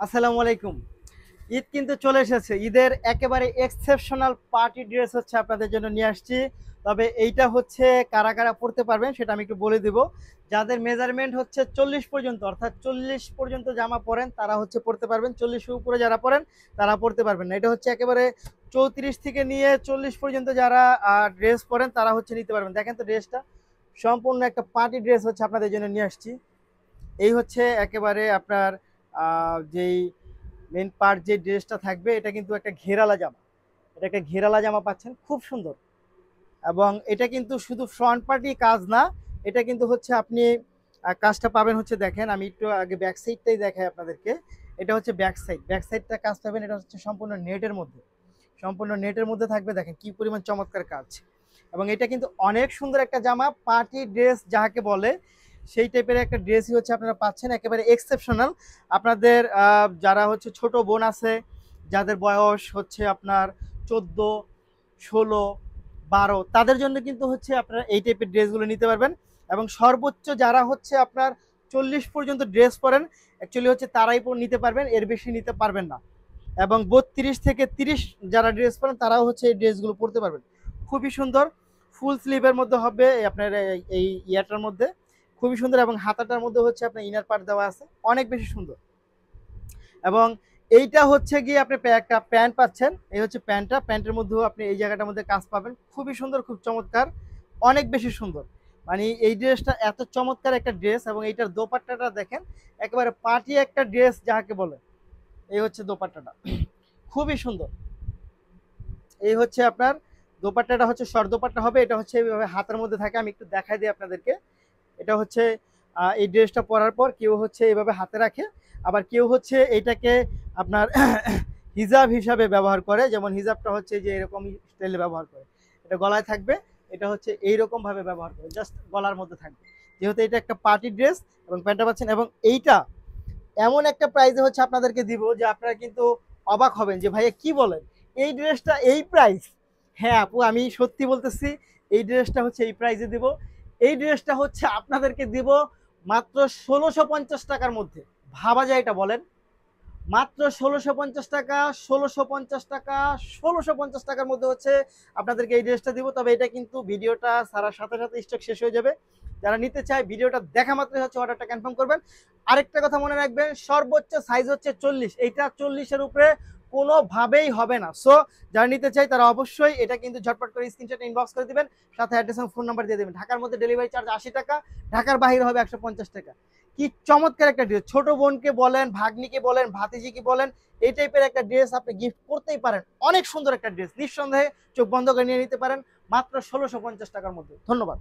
আসসালামু আলাইকুম। ঈদ কিন্তু চলে এসেছে। ঈদের একেবারে এক্সেপশনাল পার্টি ড্রেস হচ্ছে আপনাদের জন্য নিয়ে আসছি। তবে এইটা হচ্ছে কারা, কারা পড়তে পারবেন সেটা আমি একটু বলে দিব। যাদের মেজারমেন্ট হচ্ছে ৪০ পর্যন্ত অর্থাৎ ৪০ পর্যন্ত জামা পরেন তারা হচ্ছে পড়তে পারবেন। ৪০ এর উপরে যারা পরেন তারা পড়তে পারবেন না। এটা হচ্ছে একেবারে ৩৪ থেকে নিয়ে ৪০ পর্যন্ত যারা ড্রেস পরেন তারা হচ্ছে নিতে পারবেন। দেখেন তো ড্রেসটা সম্পূর্ণ একটা পার্টি ড্রেস হচ্ছে আপনাদের জন্য নিয়ে আসছি। এই হচ্ছে একেবারে আপনার যেই মেন পার্ট যে ড্রেসটা থাকবে এটা কিন্তু একটা ঘেরালা জামা। এটা একটা ঘেরালা জামা পাচ্ছেন, খুব সুন্দর। এবং এটা কিন্তু শুধু ফ্রন্ট পার্টি কাজ না, এটা কিন্তু হচ্ছে আপনি কাজটা পাবেন হচ্ছে, দেখেন আমি একটু আগে ব্যাক সাইডটাই দেখাই আপনাদেরকে। এটা হচ্ছে ব্যাক সাইডটা কাজ পাবেন, এটা হচ্ছে সম্পূর্ণ নেটের মধ্যে, সম্পূর্ণ নেটের মধ্যে থাকবে। দেখেন কি পরিমাণ চমৎকার কাজ। এবং এটা কিন্তু অনেক সুন্দর একটা জামা, পার্টি ড্রেস যাকে বলে সেই টাইপের একটা ড্রেসই হচ্ছে আপনারা পাচ্ছেন, একেবারে এক্সেপশনাল। আপনাদের যারা হচ্ছে ছোট বোন আছে, যাদের বয়স হচ্ছে আপনার 14, 16, 12, তাদের জন্য কিন্তু হচ্ছে আপনারা এই টাইপের ড্রেসগুলো নিতে পারবেন। এবং সর্বোচ্চ যারা হচ্ছে আপনার 40 পর্যন্ত ড্রেস পরেন অ্যাকচুয়ালি হচ্ছে তারাই নিতে পারবেন, এর বেশি নিতে পারবেন না। এবং 32 থেকে 30 যারা ড্রেস পরেন তারাও হচ্ছে এই ড্রেসগুলো পরতে পারবেন। খুবই সুন্দর, ফুল স্লিভের মধ্যে হবে আপনার এই ইয়াটার মধ্যে, খুবই সুন্দর। এবং হাতাটার মধ্যে হচ্ছে আপনার ইনার পার্ট দেওয়া আছে, অনেক বেশি সুন্দর। এবং এইটা হচ্ছে গিয়ে আপনি একটা প্যান্ট পাচ্ছেন, এই হচ্ছে প্যান্টটা, প্যান্টের মধ্যেও আপনি এই জায়গাটার মধ্যে কাজ পাবেন, খুবই সুন্দর, খুব চমৎকার, অনেক বেশি সুন্দর। মানে এই ড্রেসটা এত চমৎকার একটা ড্রেস। এবং এইটার দোপাট্টাটা দেখেন, একেবারে পার্টি একটা ড্রেস যাকে বলে। এই হচ্ছে দোপাট্টাটা, খুবই সুন্দর। এই হচ্ছে আপনার দোপাট্টাটা হচ্ছে শর্ট দোপাট্টা হবে, এটা হচ্ছে এইভাবে হাতের মধ্যে থাকে, আমি একটু দেখাই দিই আপনাদেরকে। এটা হচ্ছে এই ড্রেসটা পরার পর কেউ হচ্ছে এইভাবে হাতে রাখে, আবার কেউ হচ্ছে এইটাকে আপনার হিজাব হিসাবে ব্যবহার করে, যেমন হিজাবটা হচ্ছে যে এরকম স্টাইলে ব্যবহার করে, এটা গলায় থাকবে, এটা হচ্ছে এইরকম ভাবে ব্যবহার করে, জাস্ট গলার মধ্যে থাকবে। যেহেতু এটা একটা পার্টি ড্রেস এবং প্যান্টটা পাচ্ছেন, এবং এইটা এমন একটা প্রাইসে হচ্ছে আপনাদেরকে দিব যে আপনারা কিন্তু অবাক হবেন যে ভাইয়া কি বলেন, এই ড্রেসটা এই প্রাইস। হ্যাঁ আপু, আমি সত্যি বলতেছি, এই ড্রেসটা হচ্ছে এই প্রাইসে দিব। এই ড্রেসটা হচ্ছে আপনাদেরকে দিব মাত্র ১৬৫০ টাকার মধ্যে। ভাবা যায় এটা, বলেন? মাত্র ১৬৫০ টাকা, ১৬৫০ টাকা, ১৬৫০ টাকার মধ্যে হচ্ছে আপনাদেরকে এই ড্রেসটা দিব। তবে এটা কিন্তু ভিডিওটা ছাড়ার সাথে সাথে স্টক শেষ হয়ে যাবে। যারা নিতে চায় ভিডিওটা দেখা মাত্রই হচ্ছে অর্ডারটা কনফার্ম করবেন। আরেকটা কথা মনে রাখবেন, সর্বোচ্চ সাইজ হচ্ছে 40, এইটা 40-এর উপরে কোনোভাবেই হবে না। সো যারা নিতে চাই তারা অবশ্যই এটা কিন্তু ঝটপট করে স্ক্রিনশট ইনবক্স করে দিবেন, সাথে অ্যাড্রেস এবং ফোন নাম্বার দিয়ে দেবেন। ঢাকার মধ্যে ডেলিভারি চার্জ ৮০ টাকা, ঢাকার বাইরে হবে ১৫০ টাকা। কি চমৎকার একটা ড্রেস, ছোট বোনকে বলেন, ভাগ্নিকে বলেন, ভাতিজিকে বলেন, এই টাইপের একটা ড্রেস আপনি গিফট করতেই পারেন। অনেক সুন্দর একটা ড্রেস, নিঃসন্দেহে চোখ বন্ধ করে নিয়ে নিতে পারেন মাত্র ১৬৫০ টাকার মধ্যে। ধন্যবাদ।